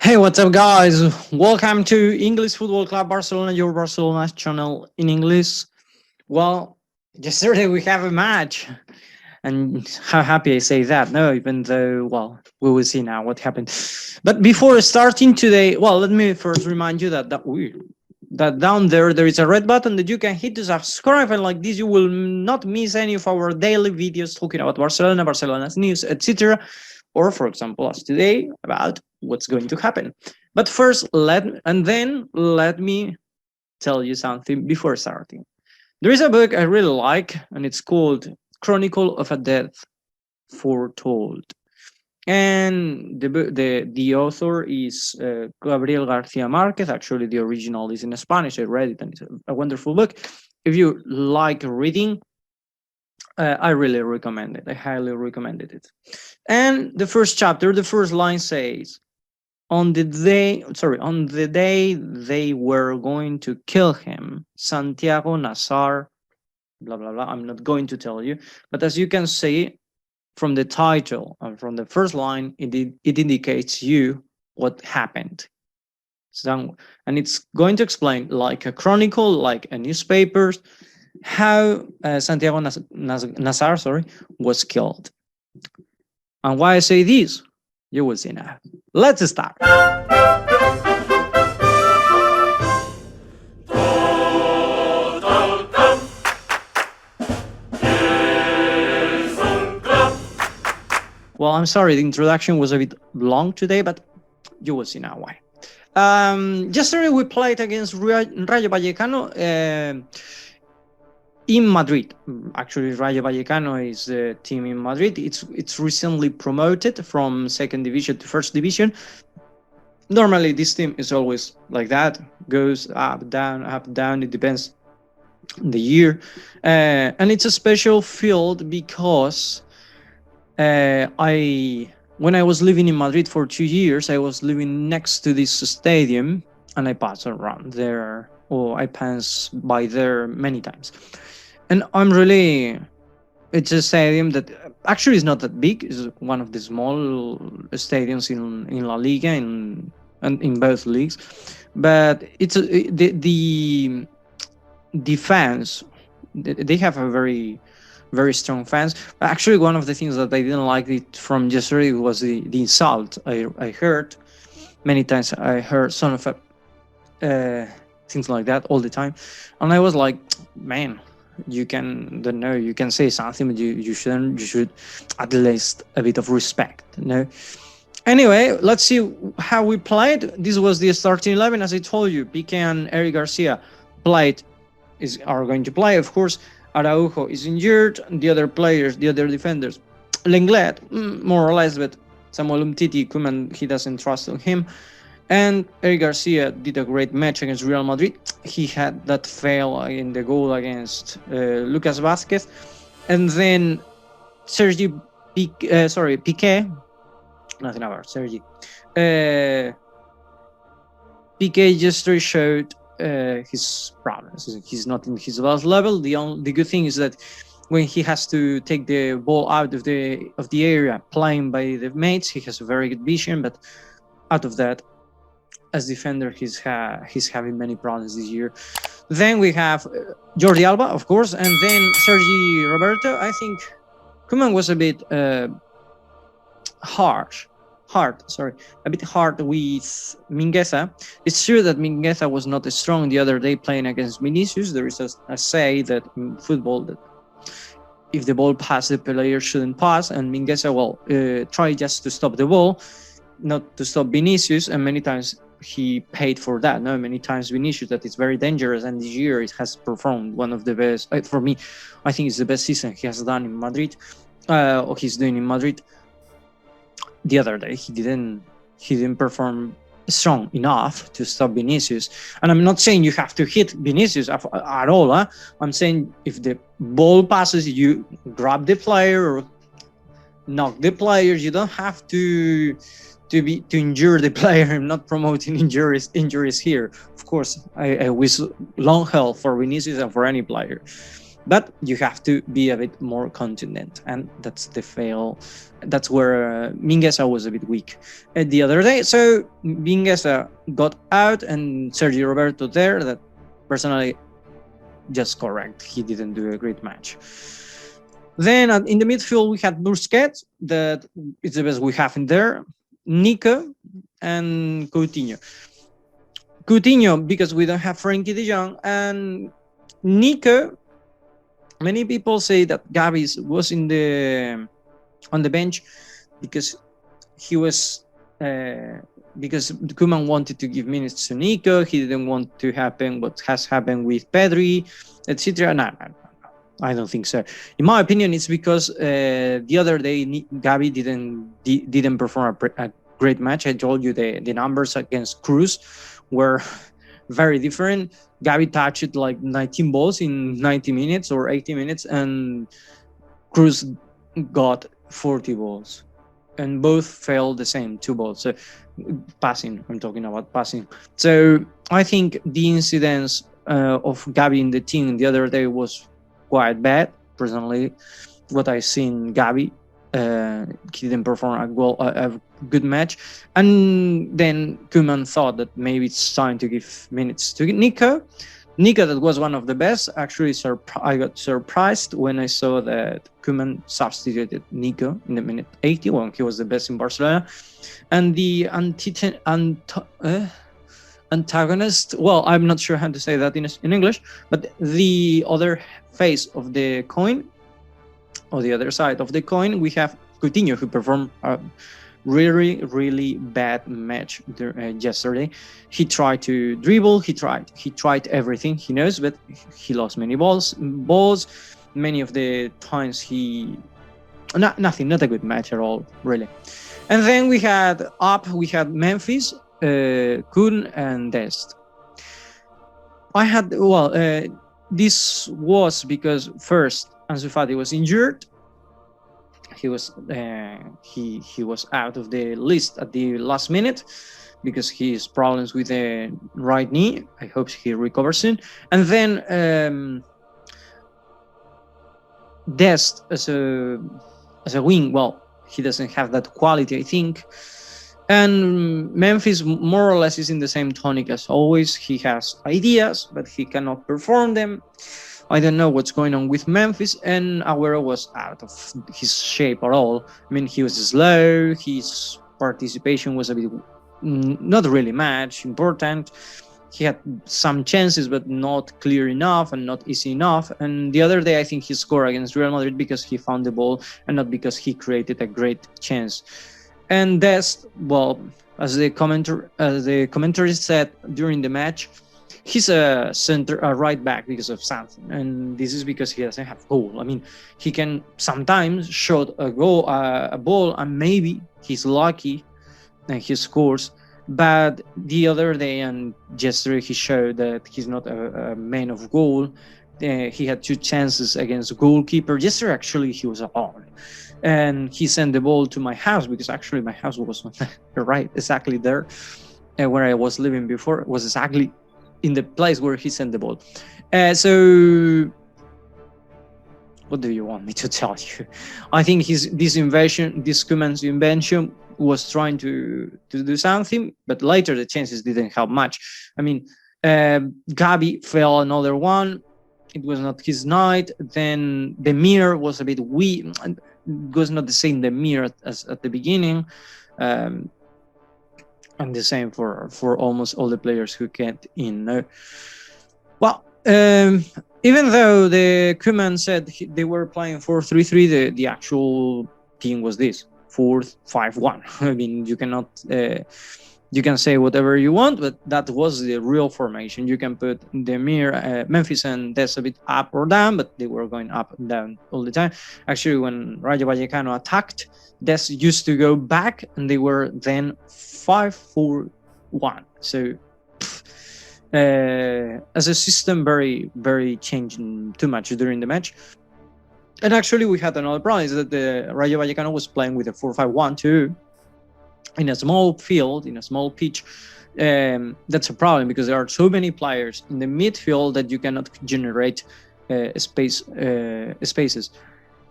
Hey, what's up, guys? Welcome to English Football Club Barcelona, your Barcelona channel in English. Well, yesterday we have a match, and how happy I say that. No, even though, well, we will see now what happened. But before starting today, well, let me first remind you that down there is a red button that you can hit to subscribe, and like this, you will not miss any of our daily videos talking about Barcelona, Barcelona's news, etc. Or, for example, as today, about what's going to happen. But first, let me tell you something before starting. There is a book I really like, and it's called Chronicle of a Death Foretold. And the author is Gabriel Garcia Marquez. Actually, the original is in Spanish. I read it, and it's a wonderful book. If you like reading, I really recommend it. I highly recommended it. And the first chapter, the first line says, on the day they were going to kill him, Santiago Nazar, blah, blah, blah. I'm not going to tell you. But as you can see from the title and from the first line, it indicates you what happened. So, and it's going to explain, like a chronicle, like a newspaper, how Santiago Nazar was killed. And why I say this, you will see now. Let's start. Well, I'm sorry, the introduction was a bit long today, but you will see now why. Yesterday we played against Rayo Vallecano in Madrid. Actually, Rayo Vallecano is a team in Madrid. It's recently promoted from second division to first division. Normally, this team is always like that, goes up, down. It depends on the year, and it's a special field because when I was living in Madrid for 2 years, I was living next to this stadium, and I passed around there, or I passed by there many times. And it's a stadium that actually is not that big. It's one of the small stadiums in La Liga and in both leagues. But it's the fans. They have a very, very strong fans. Actually, one of the things that I didn't like it from yesterday was the insult I heard many times. I heard son of a things like that all the time, and I was like, man, you can say something, but you should at least a bit of respect, Anyway, let's see how we played. This was the starting 11. As I told you, Piqué and Eric Garcia are going to play. Of course, Araujo is injured. The other defenders, Lenglet, more or less, but Samuel Umtiti, Koeman, he doesn't trust on him. And Eric Garcia did a great match against Real Madrid. He had that fail in the goal against Lucas Vázquez. And then Piqué, nothing about Sergi. Piqué just showed his problems. He's not in his best level. The good thing is that when he has to take the ball out of the area playing by the mates, he has a very good vision. But out of that, as defender, he's having many problems this year. Then we have Jordi Alba, of course, and then Sergi Roberto. I think Koeman was a bit hard with Mingueza. It's true that Mingueza was not strong the other day playing against Vinicius. There is a say that in football that if the ball passes, the player shouldn't pass, and Mingueza tried just to stop the ball, not to stop Vinicius, and many times he paid for that. Many times Vinicius, that is very dangerous, and this year it has performed one of the best. For me, I think it's the best season he has done in Madrid, or he's doing in Madrid. The other day he didn't perform strong enough to stop Vinicius. And I'm not saying you have to hit Vinicius at all. I'm saying if the ball passes, you grab the player or knock the player. You don't have to injure the player. I'm not promoting injuries here. Of course, I wish long health for Vinicius and for any player. but you have to be a bit more confident, and that's the fail. That's where Mingueza was a bit weak the other day. So Mingueza got out, and Sergio Roberto there. That personally, just correct. He didn't do a great match. Then in the midfield we had Busquets, that is the best we have in there. Nico and Coutinho. Coutinho because we don't have Frankie De Jong, and Nico. Many people say that Gavi was on the bench because he was because Koeman wanted to give minutes to Nico. He didn't want to happen what has happened with Pedri, etc. No, I don't think so. In my opinion, it's because the other day Gavi didn't perform a great match. I told you the numbers against Cruz were very different. Gavi touched like 19 balls in 90 minutes or 80 minutes, and Cruz got 40 balls, and both failed the same, 2 balls. So passing, I'm talking about passing. So I think the incidence of Gavi in the team the other day was quite bad. Personally, what I seen Gavi, he didn't perform a good match, and then Koeman thought that maybe it's time to give minutes to Nico. Nico, that was one of the best. Actually, I got surprised when I saw that Koeman substituted Nico in the minute 80 when he was the best in Barcelona. And the antagonist, well, I'm not sure how to say that in English, but the other face of the coin, or the other side of the coin, we have Coutinho, who performed a really bad match yesterday. He tried to dribble, he tried everything he knows, but he lost many balls. Many of the times nothing, not a good match at all, really. And then we had Memphis, Kun, and Dest. This was because first Ansu Fati was injured. He was out of the list at the last minute because he has problems with the right knee. I hope he recovers soon. And then Dest as a wing, well, he doesn't have that quality, I think. And Memphis more or less is in the same tonic as always. He has ideas, but he cannot perform them. I don't know what's going on with Memphis, and Agüero was out of his shape at all. I mean, he was slow. His participation was a bit not really much important. He had some chances, but not clear enough and not easy enough. And the other day, I think he scored against Real Madrid because he found the ball and not because he created a great chance. And Dest, well, as the commentary said during the match, he's a right back because of something, and this is because he doesn't have goal. I mean, he can sometimes shoot a ball, and maybe he's lucky and he scores. But the other day and yesterday, he showed that he's not a man of goal. He had 2 chances against the goalkeeper. Yesterday, actually, he was alone. And he sent the ball to my house, because actually my house was right exactly there where I was living before. It was exactly in the place where he sent the ball. So what do you want me to tell you? I think this Koeman's invention was trying to do something, but later the chances didn't help much. I mean, Gavi fell another one. It was not his night. Then Demir was a bit weak. It was not the same Demir as at the beginning. And the same for almost all the players who get in. Well, even though the Koeman said they were playing 4-3-3, the actual team was this 4-5-1. I mean, you cannot. You can say whatever you want, but that was the real formation. You can put Demir, Memphis, and Dest a bit up or down, but they were going up and down all the time. Actually, when Rayo Vallecano attacked, Dest used to go back, and they were then 5-4-1. So, as a system, very, very changing too much during the match. And actually, we had another problem, is that the Rayo Vallecano was playing with a 4-5-1 too. In a small field, in a small pitch. That's a problem, because there are so many players in the midfield that you cannot generate spaces.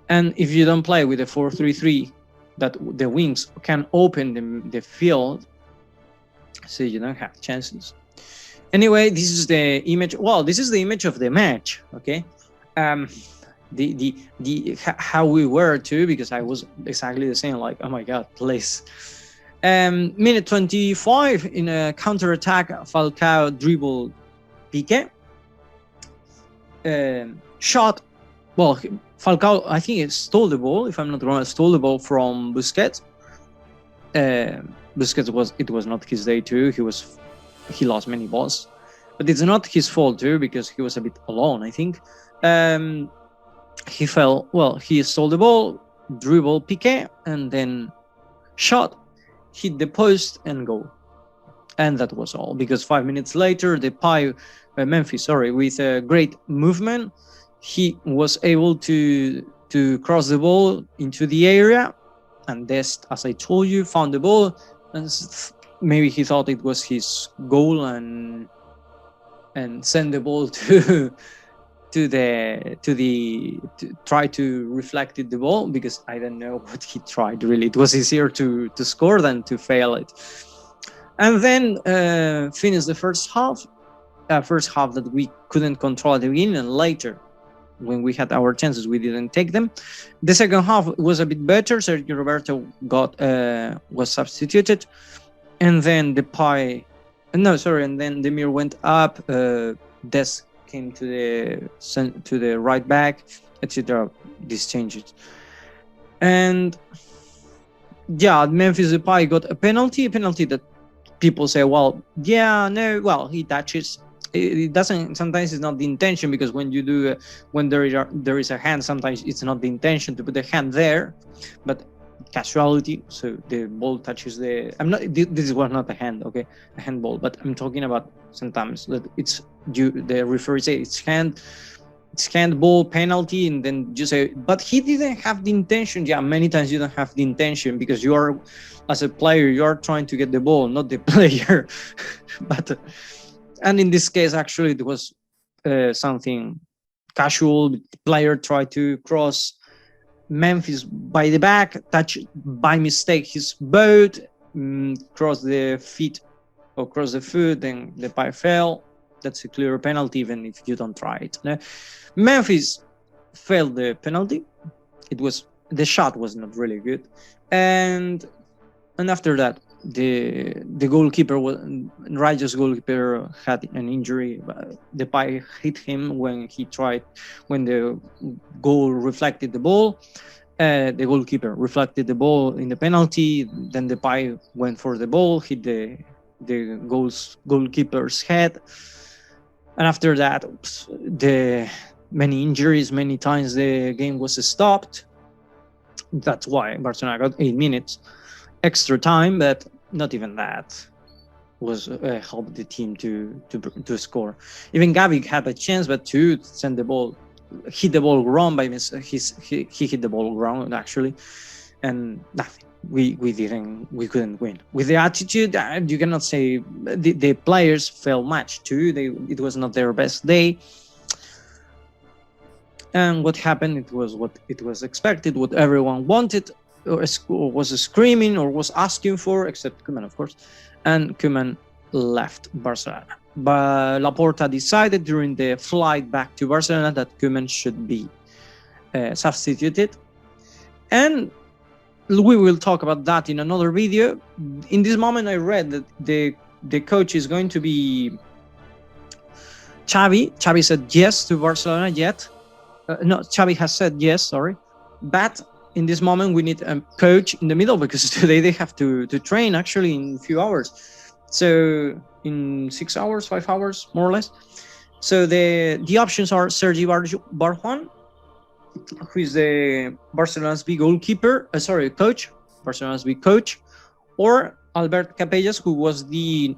And if you don't play with a 4-3-3, that the wings can open the field, so you don't have chances. Anyway, this is the image. Well, this is the image of the match. Okay, how we were too, because I was exactly the same. Like, oh my god, please. Minute 25 in a counter attack, Falcao dribble Piqué. Shot. Well, Falcao, I think it stole the ball. If I'm not wrong, stole the ball from Busquets. Busquets was not his day too. He lost many balls, but it's not his fault too, because he was a bit alone, I think. He fell. Well, he stole the ball, dribble Piqué, and then shot, hit the post and goal. And that was all, because 5 minutes later, Memphis, with a great movement, he was able to cross the ball into the area, and Dest, as I told you, found the ball, and maybe he thought it was his goal and sent the ball to try to reflect it the ball, because I don't know what he tried really. It was easier to score than to fail it. And then finished the first half that we couldn't control at the beginning, and later when we had our chances we didn't take them. The second half was a bit better. Sergio Roberto was substituted, and then Demir went up. Des came to the right back, etc. These changes, and Memphis Depay got a penalty that people say, he touches. It doesn't. Sometimes it's not the intention, because when you do when there is a hand, sometimes it's not the intention to put the hand there, but casualty. So the ball touches the. This was not a hand, okay, a handball. But I'm talking about sometimes that the referee say it's handball penalty, and then you say, but he didn't have the intention. Yeah, many times you don't have the intention, because you are, as a player, you are trying to get the ball, not the player. But and in this case, actually, it was something casual. The player tried to cross Memphis by the back, touch by mistake his boot, cross the feet or cross the foot, and the pie fell. That's a clear penalty, even if you don't try it. No? Memphis failed the penalty. The shot was not really good, and after that, the goalkeeper Rayo's goalkeeper had an injury. The pie hit him when the goal reflected the ball. The goalkeeper reflected the ball in the penalty. Then the pie went for the ball, hit the goalkeeper's head, and after that, the many injuries. Many times the game was stopped. That's why Barcelona got 8 minutes extra time, but not even that was helped the team to score. Even Gavi had a chance, but to send the ball, hit the ball wrong by he hit the ball wrong actually, and nothing. We couldn't win. With the attitude, you cannot say the players fell much too. It was not their best day. And what happened? It was what it was expected, what everyone wanted, or was screaming or was asking for, except Koeman, of course. And Koeman left Barcelona. But Laporta decided during the flight back to Barcelona that Koeman should be substituted. And we will talk about that in another video. In this moment, I read that the coach is going to be Xavi. Xavi said yes to Barcelona yet. Xavi has said yes, sorry. But in this moment, we need a coach in the middle, because today they have to train actually in a few hours. So in 6 hours, 5 hours, more or less. So the options are Sergi Barjuan, who is the Barcelona's big goalkeeper, coach, Barcelona's big coach, or Albert Capellas, who was the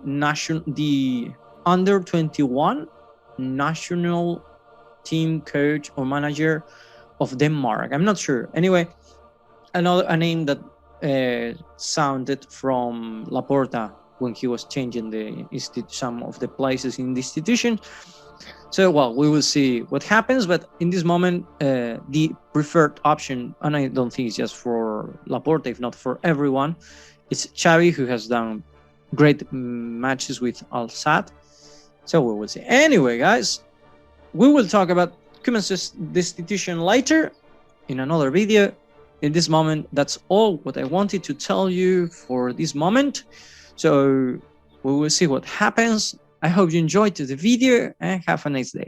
under 21 national team coach or manager of Denmark. I'm not sure. Anyway, a name that sounded from Laporta when he was changing some of the places in the institution. So, well, we will see what happens, but in this moment, the preferred option, and I don't think it's just for Laporta, if not for everyone, it's Xavi, who has done great matches with Al Sadd. So we will see. Anyway, guys, we will talk about Koeman's destitution later in another video. In this moment, that's all what I wanted to tell you for this moment. So we will see what happens. I hope you enjoyed the video and have a nice day.